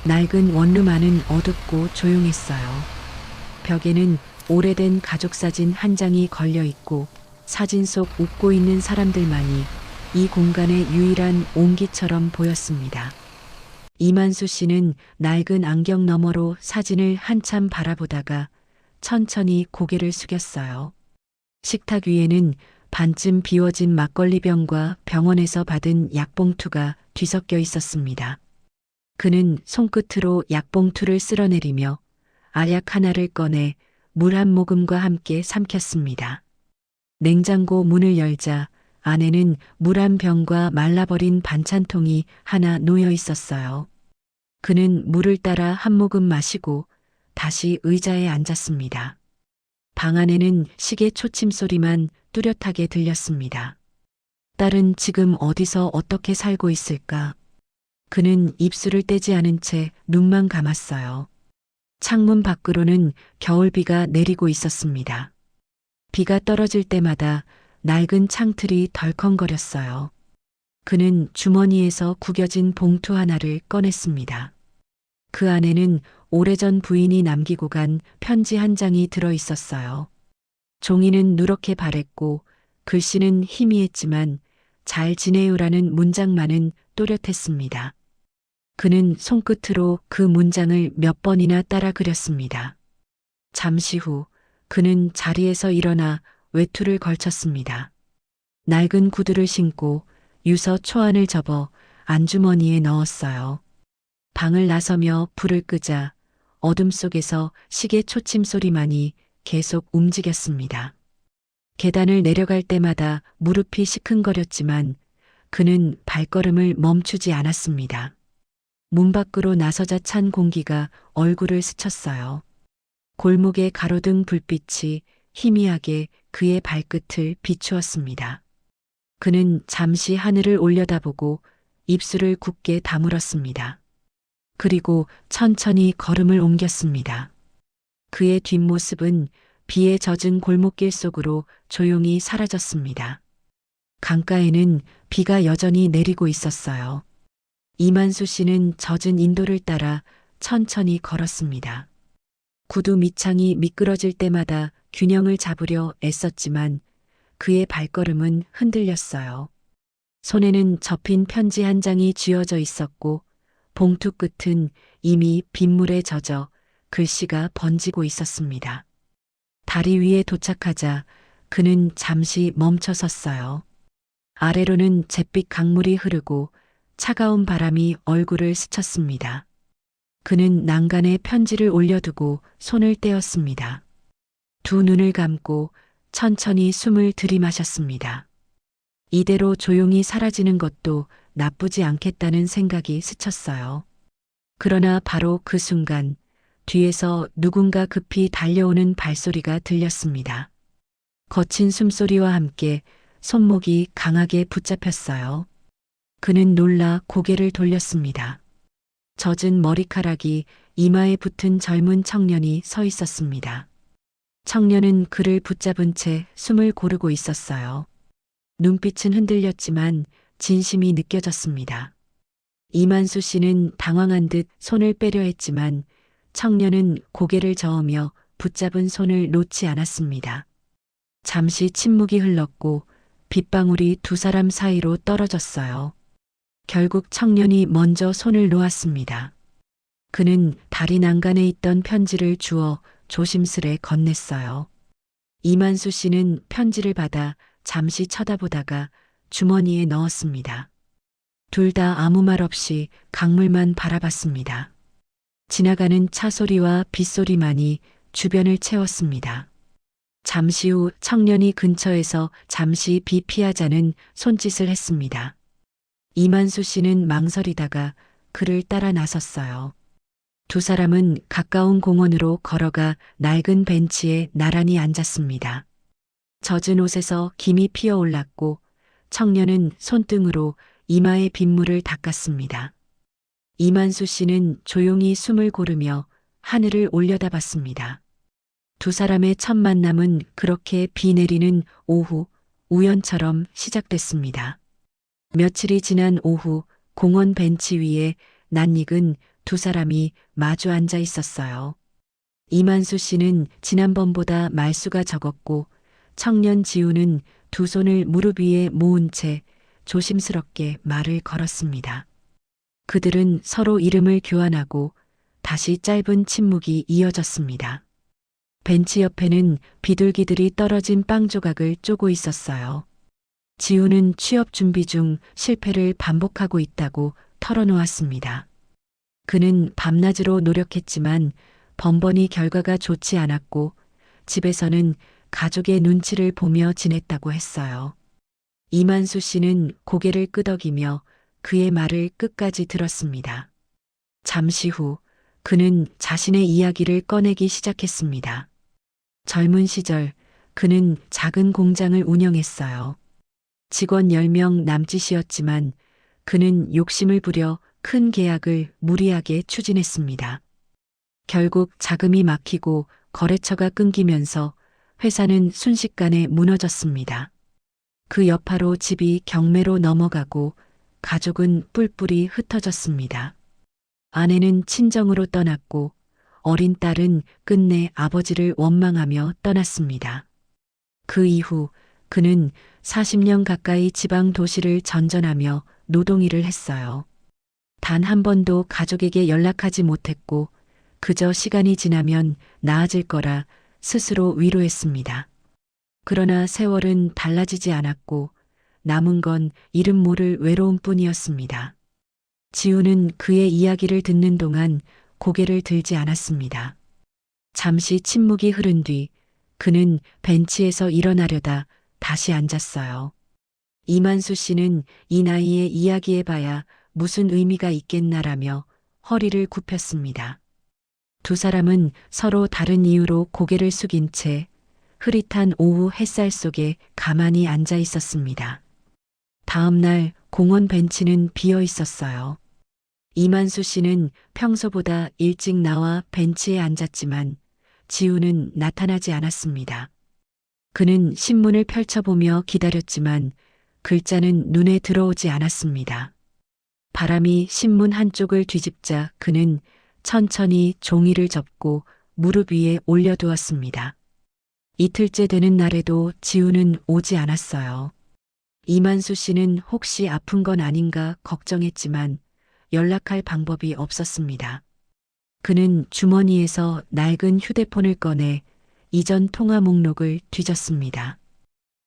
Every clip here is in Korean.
낡은 원룸 안은 어둡고 조용했어요. 벽에는 오래된 가족사진 한 장이 걸려 있고 사진 속 웃고 있는 사람들만이 이 공간의 유일한 온기처럼 보였습니다. 이만수 씨는 낡은 안경 너머로 사진을 한참 바라보다가 천천히 고개를 숙였어요. 식탁 위에는 반쯤 비워진 막걸리병과 병원에서 받은 약봉투가 뒤섞여 있었습니다. 그는 손끝으로 약봉투를 쓸어내리며 알약 하나를 꺼내 물 한 모금과 함께 삼켰습니다. 냉장고 문을 열자 안에는 물 한 병과 말라버린 반찬통이 하나 놓여 있었어요. 그는 물을 따라 한 모금 마시고 다시 의자에 앉았습니다. 방 안에는 시계 초침 소리만 뚜렷하게 들렸습니다. 딸은 지금 어디서 어떻게 살고 있을까? 그는 입술을 떼지 않은 채 눈만 감았어요. 창문 밖으로는 겨울비가 내리고 있었습니다. 비가 떨어질 때마다 낡은 창틀이 덜컹거렸어요. 그는 주머니에서 구겨진 봉투 하나를 꺼냈습니다. 그 안에는 오래전 부인이 남기고 간 편지 한 장이 들어 있었어요. 종이는 누렇게 바랬고 글씨는 희미했지만 잘 지내요라는 문장만은 또렷했습니다. 그는 손끝으로 그 문장을 몇 번이나 따라 그렸습니다. 잠시 후 그는 자리에서 일어나 외투를 걸쳤습니다. 낡은 구두를 신고 유서 초안을 접어 안주머니에 넣었어요. 방을 나서며 불을 끄자 어둠 속에서 시계 초침 소리만이 계속 움직였습니다. 계단을 내려갈 때마다 무릎이 시큰거렸지만 그는 발걸음을 멈추지 않았습니다. 문 밖으로 나서자 찬 공기가 얼굴을 스쳤어요. 골목의 가로등 불빛이 희미하게 그의 발끝을 비추었습니다. 그는 잠시 하늘을 올려다보고 입술을 굳게 다물었습니다. 그리고 천천히 걸음을 옮겼습니다. 그의 뒷모습은 비에 젖은 골목길 속으로 조용히 사라졌습니다. 강가에는 비가 여전히 내리고 있었어요. 이만수 씨는 젖은 인도를 따라 천천히 걸었습니다. 구두 밑창이 미끄러질 때마다 균형을 잡으려 애썼지만 그의 발걸음은 흔들렸어요. 손에는 접힌 편지 한 장이 쥐어져 있었고 봉투 끝은 이미 빗물에 젖어 글씨가 번지고 있었습니다. 다리 위에 도착하자 그는 잠시 멈춰 섰어요. 아래로는 잿빛 강물이 흐르고 차가운 바람이 얼굴을 스쳤습니다. 그는 난간에 편지를 올려두고 손을 떼었습니다. 두 눈을 감고 천천히 숨을 들이마셨습니다. 이대로 조용히 사라지는 것도 나쁘지 않겠다는 생각이 스쳤어요. 그러나 바로 그 순간 뒤에서 누군가 급히 달려오는 발소리가 들렸습니다. 거친 숨소리와 함께 손목이 강하게 붙잡혔어요. 그는 놀라 고개를 돌렸습니다. 젖은 머리카락이 이마에 붙은 젊은 청년이 서 있었습니다. 청년은 그를 붙잡은 채 숨을 고르고 있었어요. 눈빛은 흔들렸지만 진심이 느껴졌습니다. 이만수 씨는 당황한 듯 손을 빼려 했지만 청년은 고개를 저으며 붙잡은 손을 놓지 않았습니다. 잠시 침묵이 흘렀고 빗방울이 두 사람 사이로 떨어졌어요. 결국 청년이 먼저 손을 놓았습니다. 그는 다리 난간에 있던 편지를 주워 조심스레 건넸어요. 이만수 씨는 편지를 받아 잠시 쳐다보다가 주머니에 넣었습니다. 둘 다 아무 말 없이 강물만 바라봤습니다. 지나가는 차 소리와 빗소리만이 주변을 채웠습니다. 잠시 후 청년이 근처에서 잠시 비 피하자는 손짓을 했습니다. 이만수 씨는 망설이다가 그를 따라 나섰어요. 두 사람은 가까운 공원으로 걸어가 낡은 벤치에 나란히 앉았습니다. 젖은 옷에서 김이 피어올랐고 청년은 손등으로 이마의 빗물을 닦았습니다. 이만수 씨는 조용히 숨을 고르며 하늘을 올려다봤습니다. 두 사람의 첫 만남은 그렇게 비 내리는 오후 우연처럼 시작됐습니다. 며칠이 지난 오후 공원 벤치 위에 낯익은 두 사람이 마주 앉아 있었어요. 이만수 씨는 지난번보다 말수가 적었고 청년 지우는 두 손을 무릎 위에 모은 채 조심스럽게 말을 걸었습니다. 그들은 서로 이름을 교환하고 다시 짧은 침묵이 이어졌습니다. 벤치 옆에는 비둘기들이 떨어진 빵 조각을 쪼고 있었어요. 지우는 취업 준비 중 실패를 반복하고 있다고 털어놓았습니다. 그는 밤낮으로 노력했지만 번번이 결과가 좋지 않았고 집에서는 가족의 눈치를 보며 지냈다고 했어요. 이만수 씨는 고개를 끄덕이며 그의 말을 끝까지 들었습니다. 잠시 후 그는 자신의 이야기를 꺼내기 시작했습니다. 젊은 시절 그는 작은 공장을 운영했어요. 직원 10명 남짓이었지만 그는 욕심을 부려 큰 계약을 무리하게 추진했습니다. 결국 자금이 막히고 거래처가 끊기면서 회사는 순식간에 무너졌습니다. 그 여파로 집이 경매로 넘어가고 가족은 뿔뿔이 흩어졌습니다. 아내는 친정으로 떠났고 어린 딸은 끝내 아버지를 원망하며 떠났습니다. 그 이후 그는 40년 가까이 지방 도시를 전전하며 노동일을 했어요. 단 한 번도 가족에게 연락하지 못했고 그저 시간이 지나면 나아질 거라 스스로 위로했습니다. 그러나 세월은 달라지지 않았고 남은 건 이름 모를 외로움뿐이었습니다. 지우는 그의 이야기를 듣는 동안 고개를 들지 않았습니다. 잠시 침묵이 흐른 뒤 그는 벤치에서 일어나려다 다시 앉았어요. 이만수 씨는 이 나이에 이야기해봐야 무슨 의미가 있겠나라며 허리를 굽혔습니다. 두 사람은 서로 다른 이유로 고개를 숙인 채 흐릿한 오후 햇살 속에 가만히 앉아 있었습니다. 다음 날 공원 벤치는 비어 있었어요. 이만수 씨는 평소보다 일찍 나와 벤치에 앉았지만 지우는 나타나지 않았습니다. 그는 신문을 펼쳐보며 기다렸지만 글자는 눈에 들어오지 않았습니다. 바람이 신문 한쪽을 뒤집자 그는 천천히 종이를 접고 무릎 위에 올려두었습니다. 이틀째 되는 날에도 지우는 오지 않았어요. 이만수 씨는 혹시 아픈 건 아닌가 걱정했지만 연락할 방법이 없었습니다. 그는 주머니에서 낡은 휴대폰을 꺼내 이전 통화 목록을 뒤졌습니다.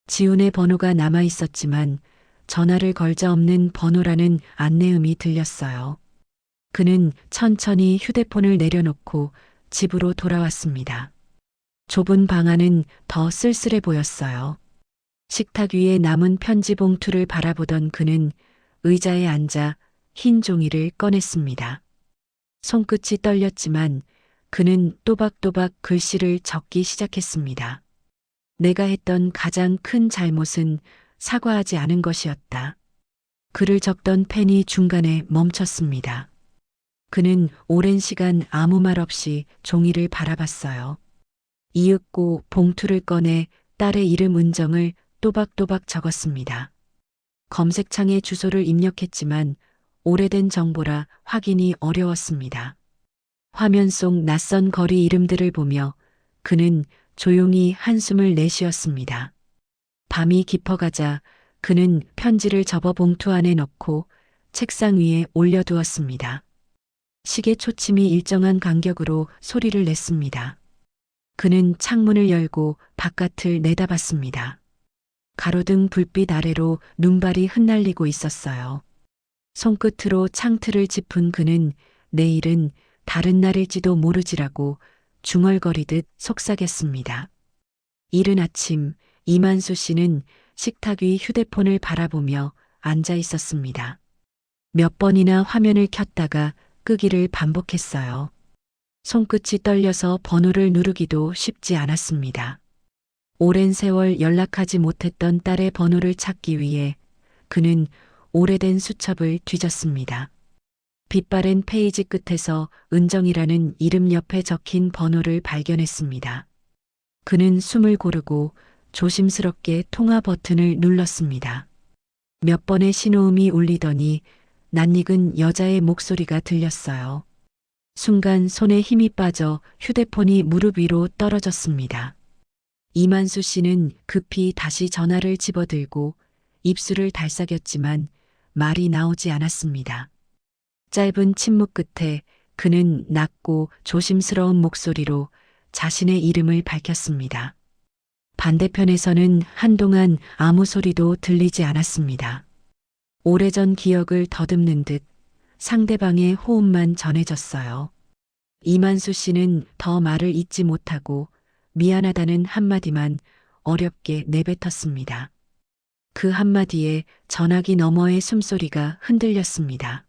지훈의 번호가 남아 있었지만 전화를 걸자 없는 번호라는 안내음이 들렸어요. 그는 천천히 휴대폰을 내려놓고 집으로 돌아왔습니다. 좁은 방 안은 더 쓸쓸해 보였어요. 식탁 위에 남은 편지 봉투를 바라보던 그는 의자에 앉아 흰 종이를 꺼냈습니다. 손끝이 떨렸지만 그는 또박또박 글씨를 적기 시작했습니다. 내가 했던 가장 큰 잘못은 사과하지 않은 것이었다. 글을 적던 펜이 중간에 멈췄습니다. 그는 오랜 시간 아무 말 없이 종이를 바라봤어요. 이윽고 봉투를 꺼내 딸의 이름 은정을 또박또박 적었습니다. 검색창에 주소를 입력했지만 오래된 정보라 확인이 어려웠습니다. 화면 속 낯선 거리 이름들을 보며 그는 조용히 한숨을 내쉬었습니다. 밤이 깊어가자 그는 편지를 접어 봉투 안에 넣고 책상 위에 올려두었습니다. 시계 초침이 일정한 간격으로 소리를 냈습니다. 그는 창문을 열고 바깥을 내다봤습니다. 가로등 불빛 아래로 눈발이 흩날리고 있었어요. 손끝으로 창틀을 짚은 그는 내일은 다른 날일지도 모르지라고 중얼거리듯 속삭였습니다. 이른 아침 이만수 씨는 식탁 위 휴대폰을 바라보며 앉아 있었습니다. 몇 번이나 화면을 켰다가 끄기를 반복했어요. 손끝이 떨려서 번호를 누르기도 쉽지 않았습니다. 오랜 세월 연락하지 못했던 딸의 번호를 찾기 위해 그는 오래된 수첩을 뒤졌습니다. 빛바랜 페이지 끝에서 은정이라는 이름 옆에 적힌 번호를 발견했습니다. 그는 숨을 고르고 조심스럽게 통화 버튼을 눌렀습니다. 몇 번의 신호음이 울리더니 낯익은 여자의 목소리가 들렸어요. 순간 손에 힘이 빠져 휴대폰이 무릎 위로 떨어졌습니다. 이만수 씨는 급히 다시 전화를 집어들고 입술을 달싹였지만 말이 나오지 않았습니다. 짧은 침묵 끝에 그는 낮고 조심스러운 목소리로 자신의 이름을 밝혔습니다. 반대편에서는 한동안 아무 소리도 들리지 않았습니다. 오래전 기억을 더듬는 듯 상대방의 호흡만 전해졌어요. 이만수 씨는 더 말을 잇지 못하고 미안하다는 한마디만 어렵게 내뱉었습니다. 그 한마디에 전화기 너머의 숨소리가 흔들렸습니다.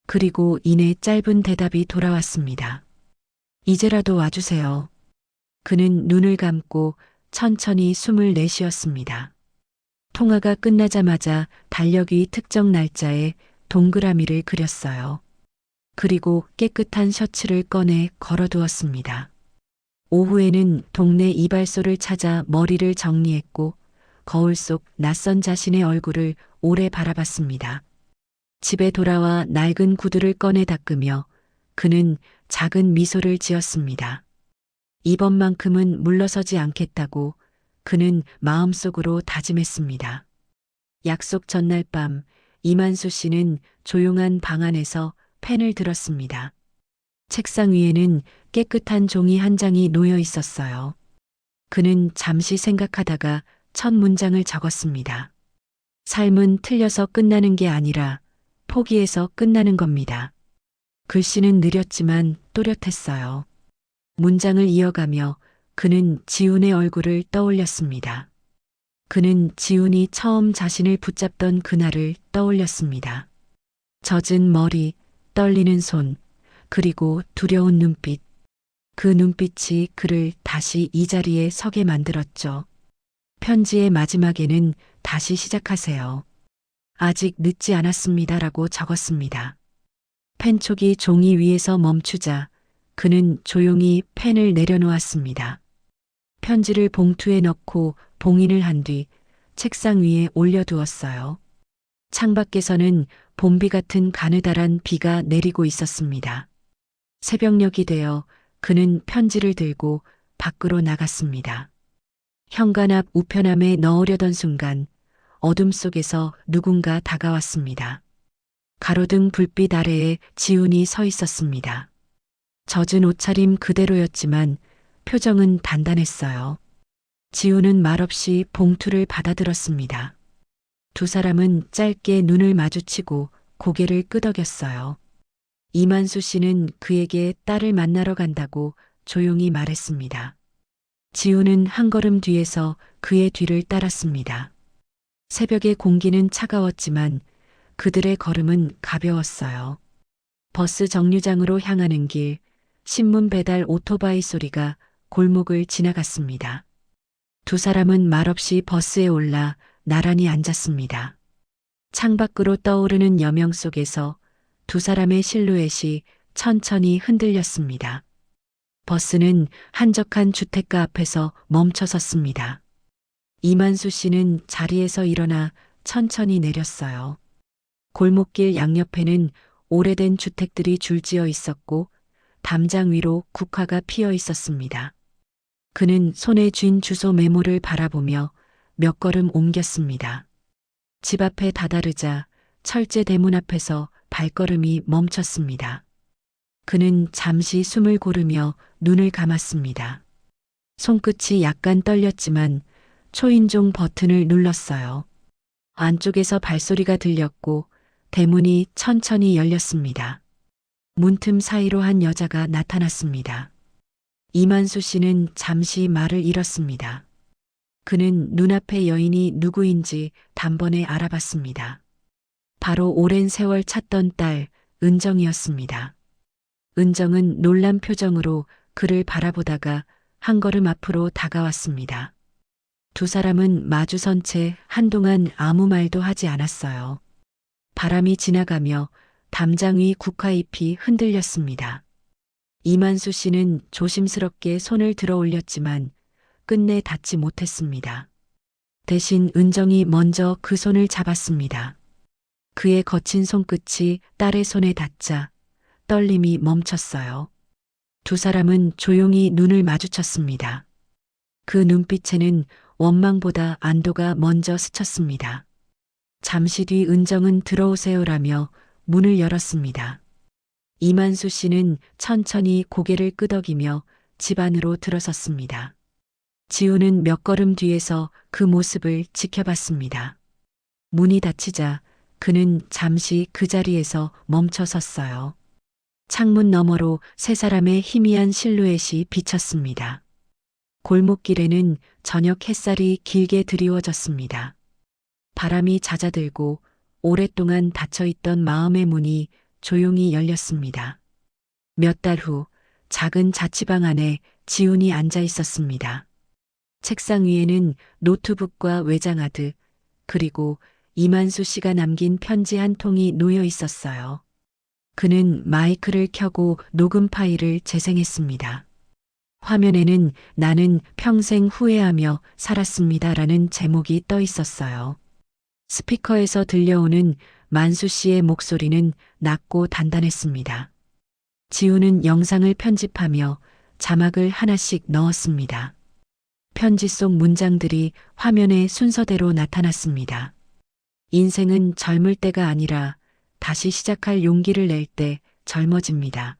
그리고 이내 짧은 대답이 돌아왔습니다. 이제라도 와주세요. 그는 눈을 감고 천천히 숨을 내쉬었습니다. 통화가 끝나자마자 달력이 특정 날짜에 동그라미를 그렸어요. 그리고 깨끗한 셔츠를 꺼내 걸어두었습니다. 오후에는 동네 이발소를 찾아 머리를 정리했고 거울 속 낯선 자신의 얼굴을 오래 바라봤습니다. 집에 돌아와 낡은 구두를 꺼내 닦으며 그는 작은 미소를 지었습니다. 이번만큼은 물러서지 않겠다고 그는 마음속으로 다짐했습니다. 약속 전날 밤 이만수 씨는 조용한 방 안에서 펜을 들었습니다. 책상 위에는 깨끗한 종이 한 장이 놓여 있었어요. 그는 잠시 생각하다가 첫 문장을 적었습니다. 삶은 틀려서 끝나는 게 아니라 포기해서 끝나는 겁니다. 글씨는 느렸지만 또렷했어요. 문장을 이어가며 그는 지훈의 얼굴을 떠올렸습니다. 그는 지훈이 처음 자신을 붙잡던 그날을 떠올렸습니다. 젖은 머리, 떨리는 손, 그리고 두려운 눈빛. 그 눈빛이 그를 다시 이 자리에 서게 만들었죠. 편지의 마지막에는 다시 시작하세요. 아직 늦지 않았습니다라고 적었습니다. 펜촉이 종이 위에서 멈추자 그는 조용히 펜을 내려놓았습니다. 편지를 봉투에 넣고 봉인을 한 뒤 책상 위에 올려두었어요. 창밖에서는 봄비 같은 가느다란 비가 내리고 있었습니다. 새벽녘이 되어 그는 편지를 들고 밖으로 나갔습니다. 현관 앞 우편함에 넣으려던 순간 어둠 속에서 누군가 다가왔습니다. 가로등 불빛 아래에 지훈이 서 있었습니다. 젖은 옷차림 그대로였지만 표정은 단단했어요. 지훈은 말없이 봉투를 받아들었습니다. 두 사람은 짧게 눈을 마주치고 고개를 끄덕였어요. 이만수 씨는 그에게 딸을 만나러 간다고 조용히 말했습니다. 지훈은 한 걸음 뒤에서 그의 뒤를 따랐습니다. 새벽의 공기는 차가웠지만 그들의 걸음은 가벼웠어요. 버스 정류장으로 향하는 길, 신문 배달 오토바이 소리가 골목을 지나갔습니다. 두 사람은 말없이 버스에 올라 나란히 앉았습니다. 창밖으로 떠오르는 여명 속에서 두 사람의 실루엣이 천천히 흔들렸습니다. 버스는 한적한 주택가 앞에서 멈춰 섰습니다. 이만수 씨는 자리에서 일어나 천천히 내렸어요. 골목길 양옆에는 오래된 주택들이 줄지어 있었고 담장 위로 국화가 피어 있었습니다. 그는 손에 쥔 주소 메모를 바라보며 몇 걸음 옮겼습니다. 집 앞에 다다르자 철제 대문 앞에서 발걸음이 멈췄습니다. 그는 잠시 숨을 고르며 눈을 감았습니다. 손끝이 약간 떨렸지만 초인종 버튼을 눌렀어요. 안쪽에서 발소리가 들렸고 대문이 천천히 열렸습니다. 문틈 사이로 한 여자가 나타났습니다. 이만수 씨는 잠시 말을 잃었습니다. 그는 눈앞의 여인이 누구인지 단번에 알아봤습니다. 바로 오랜 세월 찾던 딸 은정이었습니다. 은정은 놀란 표정으로 그를 바라보다가 한 걸음 앞으로 다가왔습니다. 두 사람은 마주선 채 한동안 아무 말도 하지 않았어요. 바람이 지나가며 담장 위 국화잎이 흔들렸습니다. 이만수 씨는 조심스럽게 손을 들어 올렸지만 끝내 닿지 못했습니다. 대신 은정이 먼저 그 손을 잡았습니다. 그의 거친 손끝이 딸의 손에 닿자 떨림이 멈췄어요. 두 사람은 조용히 눈을 마주쳤습니다. 그 눈빛에는 원망보다 안도가 먼저 스쳤습니다. 잠시 뒤 은정은 들어오세요라며 문을 열었습니다. 이만수 씨는 천천히 고개를 끄덕이며 집 안으로 들어섰습니다. 지우는 몇 걸음 뒤에서 그 모습을 지켜봤습니다. 문이 닫히자 그는 잠시 그 자리에서 멈춰 섰어요. 창문 너머로 세 사람의 희미한 실루엣이 비쳤습니다. 골목길에는 저녁 햇살이 길게 드리워졌습니다. 바람이 잦아들고 오랫동안 닫혀있던 마음의 문이 조용히 열렸습니다. 몇 달 후 작은 자취방 안에 지훈이 앉아 있었습니다. 책상 위에는 노트북과 외장하드, 그리고 이만수 씨가 남긴 편지 한 통이 놓여 있었어요. 그는 마이크를 켜고 녹음 파일을 재생했습니다. 화면에는 나는 평생 후회하며 살았습니다라는 제목이 떠 있었어요. 스피커에서 들려오는 만수 씨의 목소리는 낮고 단단했습니다. 지우는 영상을 편집하며 자막을 하나씩 넣었습니다. 편지 속 문장들이 화면에 순서대로 나타났습니다. 인생은 젊을 때가 아니라 다시 시작할 용기를 낼 때 젊어집니다.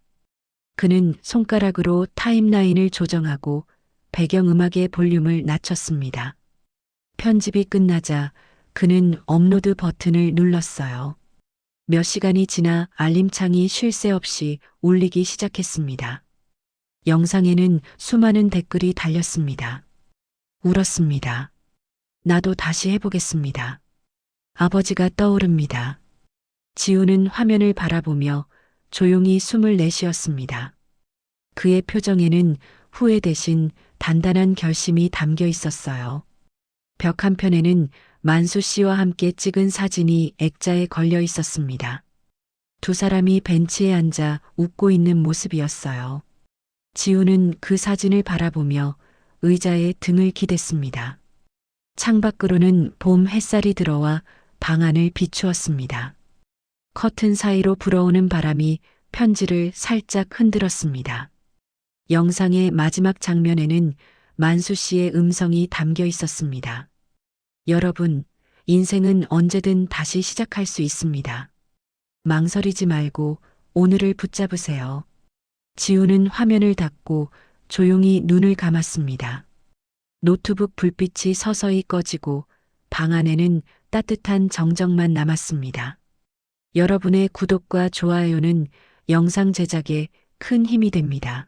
그는 손가락으로 타임라인을 조정하고 배경음악의 볼륨을 낮췄습니다. 편집이 끝나자 그는 업로드 버튼을 눌렀어요. 몇 시간이 지나 알림창이 쉴 새 없이 울리기 시작했습니다. 영상에는 수많은 댓글이 달렸습니다. 울었습니다. 나도 다시 해보겠습니다. 아버지가 떠오릅니다. 지우는 화면을 바라보며 조용히 숨을 내쉬었습니다. 그의 표정에는 후회 대신 단단한 결심이 담겨 있었어요. 벽 한편에는 만수 씨와 함께 찍은 사진이 액자에 걸려 있었습니다. 두 사람이 벤치에 앉아 웃고 있는 모습이었어요. 지우는 그 사진을 바라보며 의자에 등을 기댔습니다. 창밖으로는 봄 햇살이 들어와 방 안을 비추었습니다. 커튼 사이로 불어오는 바람이 편지를 살짝 흔들었습니다. 영상의 마지막 장면에는 만수 씨의 음성이 담겨 있었습니다. 여러분, 인생은 언제든 다시 시작할 수 있습니다. 망설이지 말고 오늘을 붙잡으세요. 지우는 화면을 닫고 조용히 눈을 감았습니다. 노트북 불빛이 서서히 꺼지고 방 안에는 따뜻한 정적만 남았습니다. 여러분의 구독과 좋아요는 영상 제작에 큰 힘이 됩니다.